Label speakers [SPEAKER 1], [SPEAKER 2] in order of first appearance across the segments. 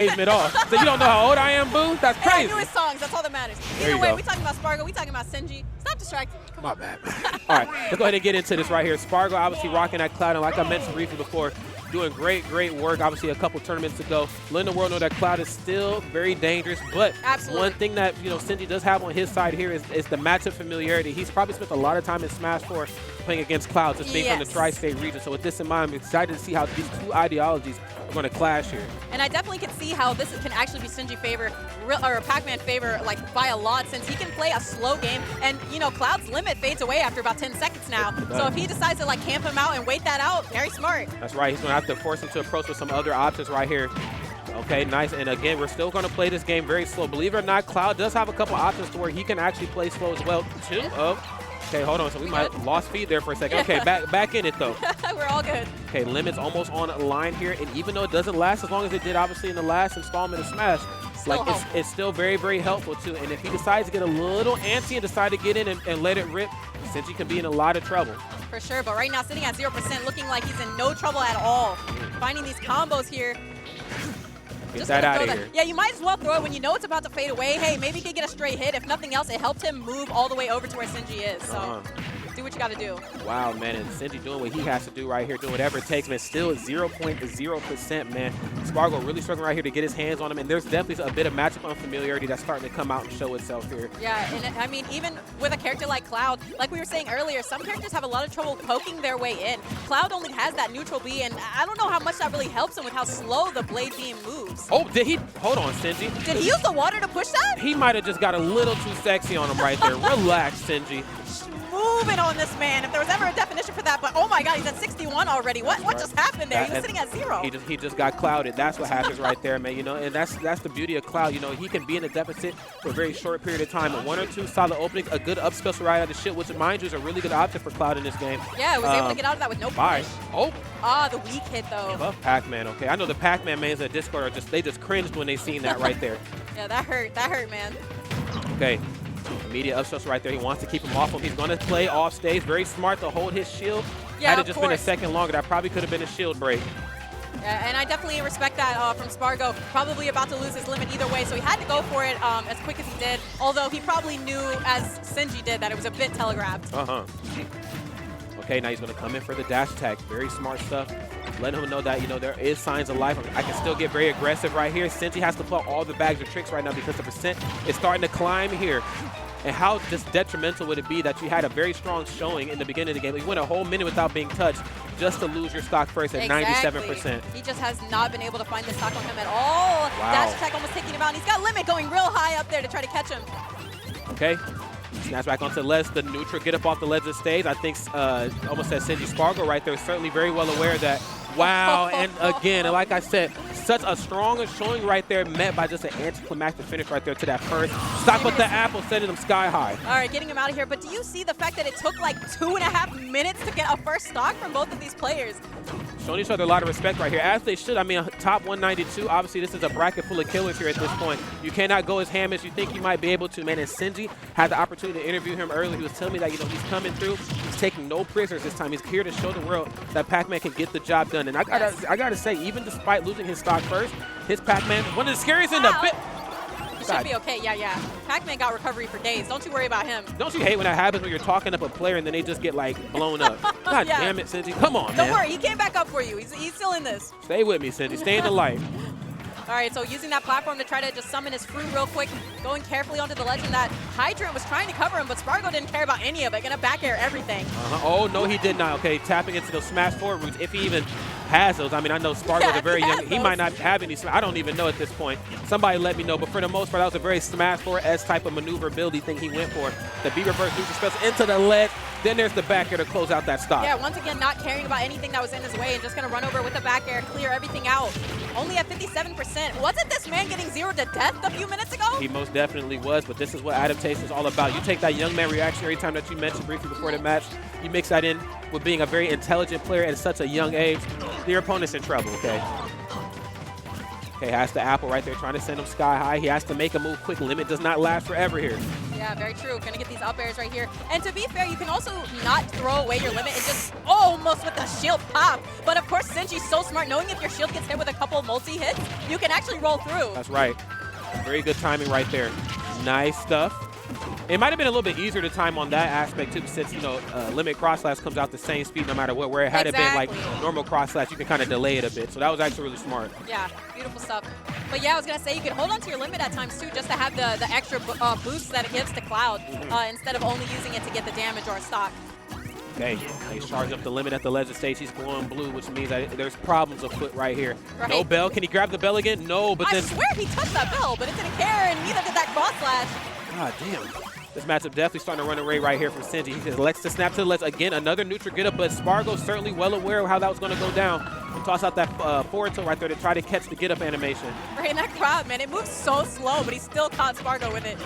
[SPEAKER 1] engagement off. So you don't know how old I am, boo? That's crazy.
[SPEAKER 2] Hey, I knew his songs. That's all that matters. Either way, we talking about Spargo. We talking about Sinji. Stop distracting. Come on.
[SPEAKER 1] My bad. All right, let's go ahead and get into this right here. Spargo obviously rocking that Cloud, and like I mentioned briefly before, doing great work. Obviously, a couple tournaments ago. Letting the world know that Cloud is still very dangerous. But one thing that Sinji does have on his side here is the matchup familiarity. He's probably spent a lot of time in Smash 4 playing against Cloud, just being from the tri-state region. So with this in mind, I'm excited to see how these two ideologies are going to clash here.
[SPEAKER 2] And I definitely can see how this can actually be Sinji favor, or Pac-Man favor, like by a lot, since he can play a slow game. And Cloud's limit fades away after about 10 seconds now. So if he decides to like camp him out and wait that out, very smart.
[SPEAKER 1] That's right. He's going to have to force him to approach with some other options right here. Okay, nice. And again, we're still going to play this game very slow. Believe it or not, Cloud does have a couple options to where he can actually play slow as well, too. Okay, hold on. So we might have lost feed there for a second. Okay, back in it, though.
[SPEAKER 2] We're all good.
[SPEAKER 1] Okay, limit's almost on line here. And even though it doesn't last as long as it did, obviously, in the last installment of Smash, it's still very helpful, too. And if he decides to get a little antsy and decide to get in and let it rip, Sinji can be in a lot of trouble.
[SPEAKER 2] For sure, but right now sitting at 0%, looking like he's in no trouble at all. Finding these combos here.
[SPEAKER 1] Get that out of here.
[SPEAKER 2] Yeah, you might as well throw it when you know it's about to fade away. Hey, maybe he can get a straight hit. If nothing else, it helped him move all the way over to where Sinji is. So do what you got to do.
[SPEAKER 1] Wow, man. And Sinji doing what he has to do right here, doing whatever it takes, man. Still at 0.0%, man. Spargo really struggling right here to get his hands on him. And there's definitely a bit of matchup unfamiliarity that's starting to come out and show itself here.
[SPEAKER 2] Yeah, and I mean, even with a character like Cloud, like we were saying earlier, some characters have a lot of trouble poking their way in. Cloud only has that neutral B, and I don't know how much that really helps him with how slow the blade beam moves.
[SPEAKER 1] Oh, did he? Hold on, Sinji.
[SPEAKER 2] Did he use the water to push that?
[SPEAKER 1] He might have just got a little too sexy on him right there. Relax, Sinji.
[SPEAKER 2] Moving on this man, if there was ever a definition for that, but oh my god, he's at 61 already. What just happened there? He was sitting at 0.
[SPEAKER 1] He just got clouded. That's what happens right there, man. And that's the beauty of Cloud. He can be in a deficit for a very short period of time. One or two solid openings, a good up special right out of the shit, which mind you is a really good option for Cloud in this game.
[SPEAKER 2] Yeah, was able to get out of that with no punish. The weak hit though.
[SPEAKER 1] Love Pac-Man. Okay, I know the Pac-Man mains at Discord they just cringed when they seen that right there.
[SPEAKER 2] Yeah, that hurt, man.
[SPEAKER 1] Okay. Immediate up special right there. He wants to keep him off him. He's going to play off stage. Very smart to hold his shield.
[SPEAKER 2] Yeah,
[SPEAKER 1] Had it just been a second longer, that probably could have been a shield break.
[SPEAKER 2] Yeah, and I definitely respect that from Spargo. Probably about to lose his limit either way, so he had to go for it as quick as he did. Although he probably knew, as Sinji did, that it was a bit telegraphed.
[SPEAKER 1] Okay, now he's going to come in for the dash attack. Very smart stuff. Letting him know that, there is signs of life. I can still get very aggressive right here. Sinji has to pull all the bags of tricks right now because the percent is starting to climb here. And how just detrimental would it be that you had a very strong showing in the beginning of the game? You went a whole minute without being touched just to lose your stock first at 97%.
[SPEAKER 2] He just has not been able to find the stock on him at all.
[SPEAKER 1] Wow.
[SPEAKER 2] Dash attack almost taking him out. And he's got limit going real high up there to try to catch him.
[SPEAKER 1] Okay. Snaps back onto the ledge. The neutral get up off the ledge of the stage. I think almost said Sinji Spargo right there. Certainly very well aware of that. Wow. And again, and like I said, such a strong showing right there, met by just an anticlimactic finish right there to that first stock with the apple, sending him sky high.
[SPEAKER 2] All right, getting him out of here. But do you see the fact that it took like 2.5 minutes to get a first stock from both of these players?
[SPEAKER 1] Showing each other a lot of respect right here, as they should. I mean, top 192. Obviously, this is a bracket full of killers here at this point. You cannot go as ham as you think you might be able to, man. And Sinji had the opportunity to interview him earlier. He was telling me that, he's coming through. He's taking no prisoners this time. He's here to show the world that Pac-Man can get the job done. And I gotta say, even despite losing his stock first, his Pac-Man, one of the scariest in the bit.
[SPEAKER 2] He should be okay. Yeah. Pac-Man got recovery for days. Don't you worry about him.
[SPEAKER 1] Don't you hate when that happens when you're talking up a player and then they just get like blown up? God damn it, Sinji. Come on, man.
[SPEAKER 2] Don't worry. He came back up for you. He's still in this.
[SPEAKER 1] Stay with me, Sinji. Stay in the light.
[SPEAKER 2] All right, so using that platform to try to just summon his fruit real quick, going carefully onto the legend. That Hydrant was trying to cover him, but Spargo didn't care about any of it. Gonna back air everything.
[SPEAKER 1] Oh, no, he did not. Okay, tapping into those smash forward routes, if he even has those. I mean, I know Spargo is very young. He might not have any. I don't even know at this point. Somebody let me know, but for the most part, that was a very smash forward-esque type of maneuverability thing he went for. The B reverse neutral special into the ledge. Then there's the back air to close out that stop.
[SPEAKER 2] Yeah, once again, not caring about anything that was in his way and just going to run over with the back air, clear everything out. Only at 57%. Wasn't this man getting 0 to death a few minutes ago?
[SPEAKER 1] He most definitely was, but this is what adaptation is all about. You take that young man reaction every time that you mentioned briefly before the match, you mix that in with being a very intelligent player at such a young age, your opponent's in trouble, okay? Okay, has the apple right there trying to send him sky high. He has to make a move quick. Limit does not last forever here.
[SPEAKER 2] Yeah, Yeah, very true. Gonna get these up airs right here. And to be fair, you can also not throw away your limit and just almost with the shield pop. But of course, Sinji's so smart, knowing if your shield gets hit with a couple multi-hits, you can actually roll through.
[SPEAKER 1] That's right. Very good timing right there. Nice stuff. It might have been a little bit easier to time on that aspect too, since, you know, limit cross slash comes out the same speed no matter what. Where it had it been like normal cross slash, you can kind of delay it a bit. So that was actually really smart.
[SPEAKER 2] Yeah, beautiful stuff. But yeah, I was gonna say you can hold on to your limit at times too, just to have the extra boost that it gives to Cloud, instead of only using it to get the damage or a stock.
[SPEAKER 1] Okay, he charged up the limit at the ledge of stage. He's glowing blue, which means that there's problems afoot right here.
[SPEAKER 2] Right.
[SPEAKER 1] No bell. Can he grab the bell again? No, but then...
[SPEAKER 2] I swear he touched that bell, but it didn't care, and neither did that cross slash.
[SPEAKER 1] God damn. This matchup definitely starting to run away right here from Sinji. He just elects to snap to the ledge. Again, another neutral get up, but Spargo certainly well aware of how that was going to go down. He tossed out that forward tilt right there to try to catch the get up animation.
[SPEAKER 2] Right, and that crowd, man, it moves so slow, but he still caught Spargo with it.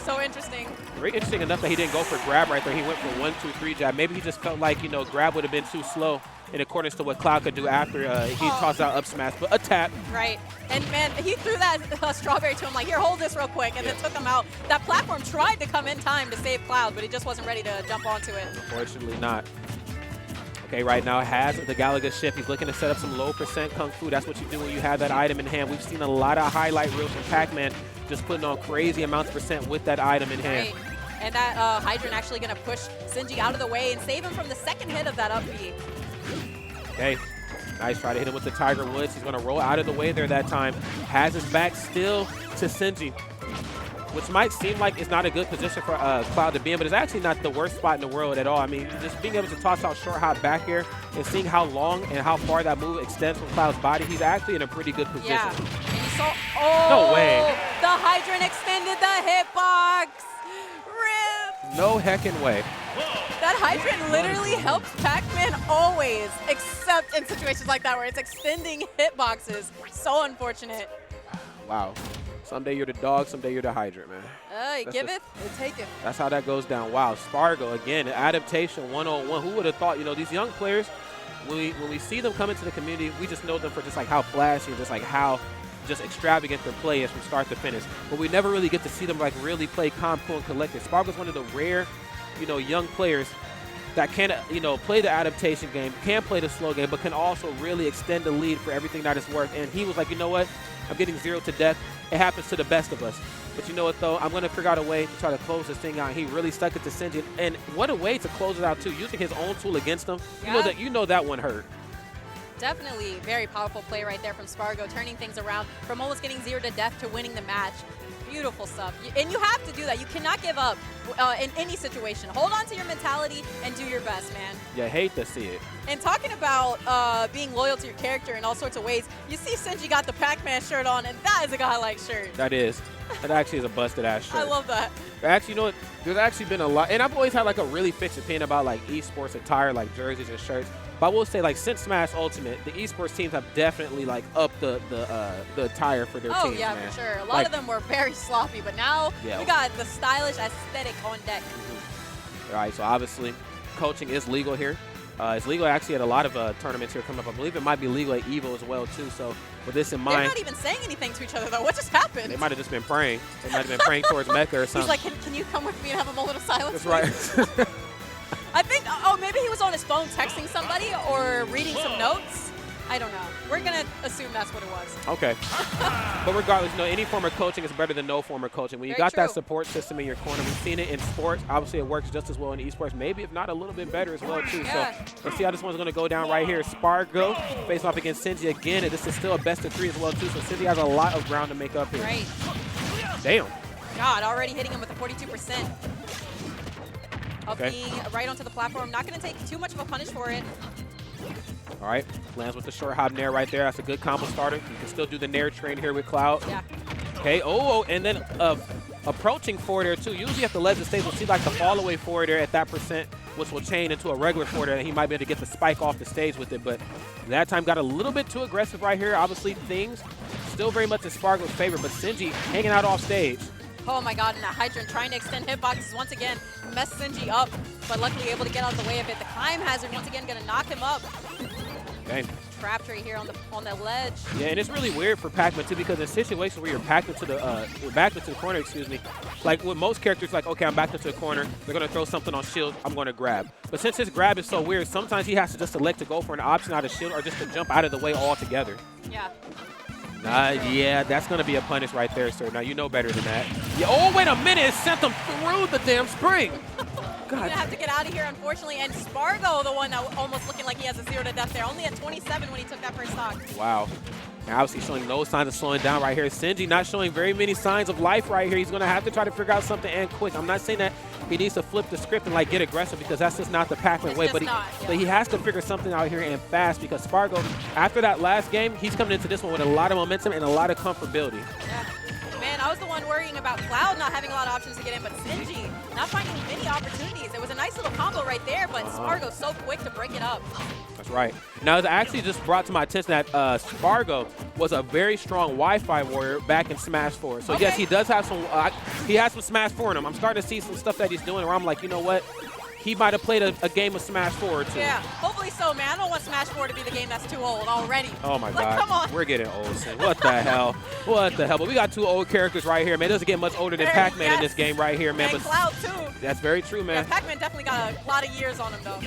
[SPEAKER 2] So interesting.
[SPEAKER 1] Very interesting enough that he didn't go for grab right there. He went for 1-2-3 jab. Maybe he just felt like, you know, grab would have been too slow in accordance to what Cloud could do after he tossed out up smash, but a tap.
[SPEAKER 2] Right, and man, he threw that strawberry to him like, here, hold this real quick, and then took him out. That platform tried to come in time to save Cloud, but he just wasn't ready to jump onto it.
[SPEAKER 1] Unfortunately not. Okay, right now has the Galaga shift. He's looking to set up some low percent Kung Fu. That's what you do when you have that item in hand. We've seen a lot of highlight reels from Pac-Man just putting on crazy amounts of percent with that item in hand.
[SPEAKER 2] Right. And that Hydrant actually going to push Sinji out of the way and save him from the second hit of that up B.
[SPEAKER 1] Okay, nice try to hit him with the Tiger Woods. He's going to roll out of the way there that time. Has his back still to Sinji, which might seem like it's not a good position for Cloud to be in, but it's actually not the worst spot in the world at all. I mean, just being able to toss out short hop back air and seeing how long and how far that move extends from Cloud's body, he's actually in a pretty good position.
[SPEAKER 2] Yeah, and you saw, no way. The Hydrant extended the hitbox. Rip.
[SPEAKER 1] No heckin' way.
[SPEAKER 2] That Hydrant literally helps Pac-Man always, except in situations like that where it's extending hitboxes. So unfortunate.
[SPEAKER 1] Wow. Someday you're the dog, someday you're the Hydrant, man.
[SPEAKER 2] You give it, you take it.
[SPEAKER 1] That's how that goes down. Wow, Spargo, again, adaptation 101. Who would have thought, you know, these young players, when we see them come into the community, we just know them for just like how flashy, just like how just extravagant their play is from start to finish. But we never really get to see them like really play calm, cool, and collected. Spargo's one of the rare, you know, young players that can, you know, play the adaptation game, can play the slow game, but can also really extend the lead for everything that is worth. And he was like, you know what? I'm getting 0 to death. It happens to the best of us. But you know what, though? I'm going to figure out a way to try to close this thing out. He really stuck it to Sinji. And what a way to close it out, too. Using his own tool against him.
[SPEAKER 2] Yeah.
[SPEAKER 1] You know that one hurt.
[SPEAKER 2] Definitely very powerful play right there from Spargo, turning things around from almost getting 0 to death to winning the match. Beautiful stuff. And you have to do that. You cannot give up in any situation. Hold on to your mentality and do your best, man.
[SPEAKER 1] You hate to see it.
[SPEAKER 2] And talking about being loyal to your character in all sorts of ways, you see Sinji got the Pac-Man shirt on, and that is a guy-like shirt.
[SPEAKER 1] That is. That actually is a busted-ass shirt.
[SPEAKER 2] I love that.
[SPEAKER 1] Actually, you know what? There's actually been a lot, and I've always had like a really fixed opinion about like esports attire, like jerseys and shirts. But I will say, like, since Smash Ultimate, the esports teams have definitely like upped the attire for their teams.
[SPEAKER 2] Oh yeah,
[SPEAKER 1] man.
[SPEAKER 2] for sure. A lot of them were very sloppy, but now we got the stylish aesthetic on deck.
[SPEAKER 1] All right, so obviously, coaching is legal here. It's legal actually at a lot of tournaments here coming up. I believe it might be legal at EVO as well too. So with this in mind,
[SPEAKER 2] they're not even saying anything to each other though. What just happened?
[SPEAKER 1] They might have just been praying. They might have been praying towards Mecca or something.
[SPEAKER 2] He's like, can you come with me and have a moment of silence?
[SPEAKER 1] That's right.
[SPEAKER 2] I think, maybe he was on his phone texting somebody or reading some notes. I don't know. We're going to assume that's what it was.
[SPEAKER 1] Okay. But regardless, you know, any form of coaching is better than no form of coaching. When you got that support system in your corner, we've seen it in sports. Obviously, it works just as well in esports. Maybe, if not, a little bit better as well, too.
[SPEAKER 2] Yeah.
[SPEAKER 1] So let's see how this one's going to go down right here. Spargo face off against Sinji again, and this is still a best of 3 as well, too. So Sinji has a lot of ground to make up here.
[SPEAKER 2] Right.
[SPEAKER 1] Damn.
[SPEAKER 2] God, already hitting him with a 42%.
[SPEAKER 1] Okay.
[SPEAKER 2] Being right onto the platform. Not going to take too much of a punish for it.
[SPEAKER 1] All right, lands with the short hop nair right there. That's a good combo starter. You can still do the nair train here with Cloud.
[SPEAKER 2] Yeah.
[SPEAKER 1] Okay, and then approaching forward air too. Usually at the ledge of stage, we'll see like the fall away forward air at that percent, which will chain into a regular forward air, and he might be able to get the spike off the stage with it. But that time got a little bit too aggressive right here. Obviously, things still very much in Spargo's favor, but Sinji hanging out off stage.
[SPEAKER 2] Oh my God, and that Hydrant trying to extend hitboxes once again, mess Sinji up, but luckily able to get out of the way of it. The climb hazard once again gonna knock him up.
[SPEAKER 1] Okay,
[SPEAKER 2] trap trade here on the ledge.
[SPEAKER 1] Yeah, and it's really weird for Pac-Man too, because in situations where you're backed into the corner, like with most characters, like, okay, I'm backed into the corner, they're gonna throw something on shield, I'm gonna grab. But since his grab is so weird, sometimes he has to just elect to go for an option out of shield or just to jump out of the way altogether.
[SPEAKER 2] Yeah.
[SPEAKER 1] Yeah, that's going to be a punish right there, sir. Now, you know better than that. Yeah, oh, wait a minute. It sent them through the damn spring.
[SPEAKER 2] God. Gonna have to get out of here, unfortunately. And Spargo, the one that almost looking like he has a 0 to death there. Only at 27 when he took that first stock.
[SPEAKER 1] Wow. Now, obviously showing no signs of slowing down right here. Sinji not showing very many signs of life right here. He's going to have to try to figure out something and quick. I'm not saying that he needs to flip the script and like get aggressive, because that's just not the Pac-Man way. But he has to figure something out here and fast, because Spargo, after that last game, he's coming into this one with a lot of momentum and a lot of comfortability.
[SPEAKER 2] Yeah. Man, I was the one worrying about Cloud not having a lot of options to get in, but Sinji not finding many opportunities. It was a nice little combo right there, but Spargo's so quick to break it up.
[SPEAKER 1] That's right. Now, it's actually just brought to my attention that Spargo was a very strong Wi-Fi warrior back in Smash 4. So, yes, he does have some he has some Smash 4 in him. I'm starting to see some stuff that he's doing where I'm like, you know what? He might have played a game of Smash 4 or two.
[SPEAKER 2] Yeah, hopefully so, man. I don't want Smash 4 to be the game that's too old already.
[SPEAKER 1] Oh, my God.
[SPEAKER 2] Come on.
[SPEAKER 1] We're getting old, Sin. What the hell? What the hell? But we got two old characters right here, man. It doesn't get much older than Pac-Man in this game right here, man.
[SPEAKER 2] And Cloud, too.
[SPEAKER 1] That's very true, man.
[SPEAKER 2] Yeah, Pac-Man definitely got a lot of years on him, though.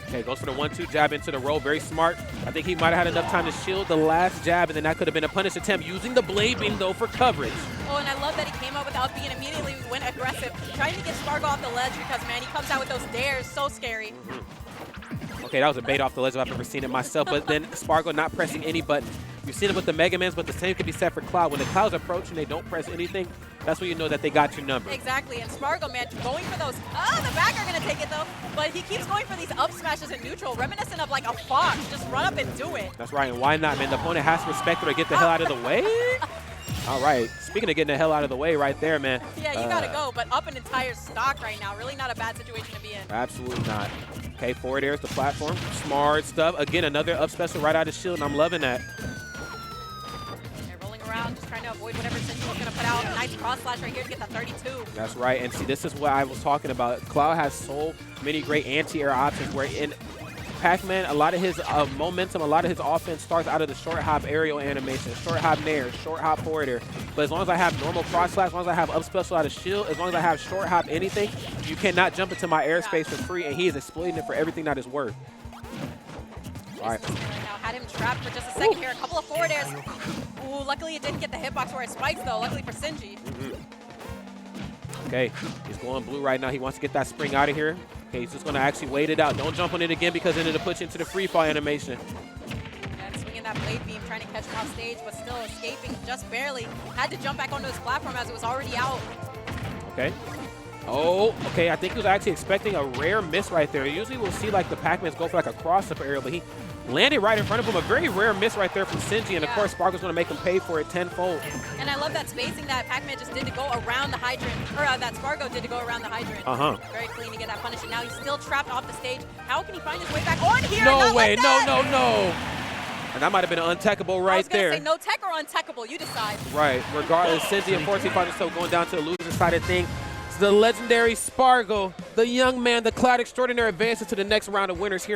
[SPEAKER 1] Okay, goes for the 1-2 jab into the roll. Very smart. I think he might have had enough time to shield the last jab, and then that could have been a punish attempt, using the blade beam, though, for coverage.
[SPEAKER 2] Oh, and I love that he came up without being immediately went aggressive, trying to get Spargo off the ledge, because, man, he comes out with those dares. So scary.
[SPEAKER 1] Okay, that was a bait off the ledge if I've ever seen it myself, but then Spargo not pressing any button. You've seen it with the Mega Mans, but the same can be said for Cloud. When the Cloud's approach and they don't press anything, that's when you know that they got your number.
[SPEAKER 2] Exactly, and Spargo, man, going for those. Oh, the back are going to take it, though. But he keeps going for these up smashes in neutral, reminiscent of like a fox. Just run up and do it.
[SPEAKER 1] That's right, and why not, man? The opponent has to respect it or get the hell out of the way. All right, speaking of getting the hell out of the way right there, man.
[SPEAKER 2] Yeah, you got to go, but up an entire stock right now. Really not a bad situation to be in.
[SPEAKER 1] Absolutely not. Okay, forward air is the platform. Smart stuff. Again, another up special right out of shield, and I'm loving that.
[SPEAKER 2] They're rolling around, just trying to avoid whatever Sinji was going to put out. A nice cross slash right here to get that 32.
[SPEAKER 1] That's right, and see, this is what I was talking about. Cloud has so many great anti-air options, where in Pac-Man, a lot of his momentum, a lot of his offense starts out of the short hop aerial animation, short hop nair, short hop forward air. But as long as I have normal cross slash, as long as I have up special out of shield, as long as I have short hop anything, you cannot jump into my airspace for free, and he is exploiting it for everything that is worth. All right.
[SPEAKER 2] Now had him trapped for just a second here. A couple of forward airs. Ooh, luckily it didn't get the hitbox where it spikes, though. Luckily for Sinji.
[SPEAKER 1] Okay, he's going blue right now. He wants to get that spring out of here. Okay, he's just going to actually wait it out. Don't jump on it again, because then it'll put you into the free fall animation.
[SPEAKER 2] And swinging that blade beam, trying to catch him off stage, but still escaping just barely. Had to jump back onto his platform as it was already out.
[SPEAKER 1] Okay. Oh, okay, I think he was actually expecting a rare miss right there. Usually we'll see like the Pac-Mans go for like a cross-up aerial, but he landed right in front of him. A very rare miss right there from Sinji, and of course Spargo's going to make him pay for it tenfold.
[SPEAKER 2] And I love that spacing that Pac-Man just did to go around the hydrant, or that Spargo did to go around the hydrant. Very clean to get that punish, and now he's still trapped off the stage. How can he find his way back on here?
[SPEAKER 1] No way, no. And that might have been an untechable right there.
[SPEAKER 2] I was going to say no tech or untechable, you decide.
[SPEAKER 1] Right, regardless, Sinji unfortunately finds himself going down to the loser side of thing. The legendary Spargo, the young man, the Cloud Extraordinaire, advances to the next round of winners here.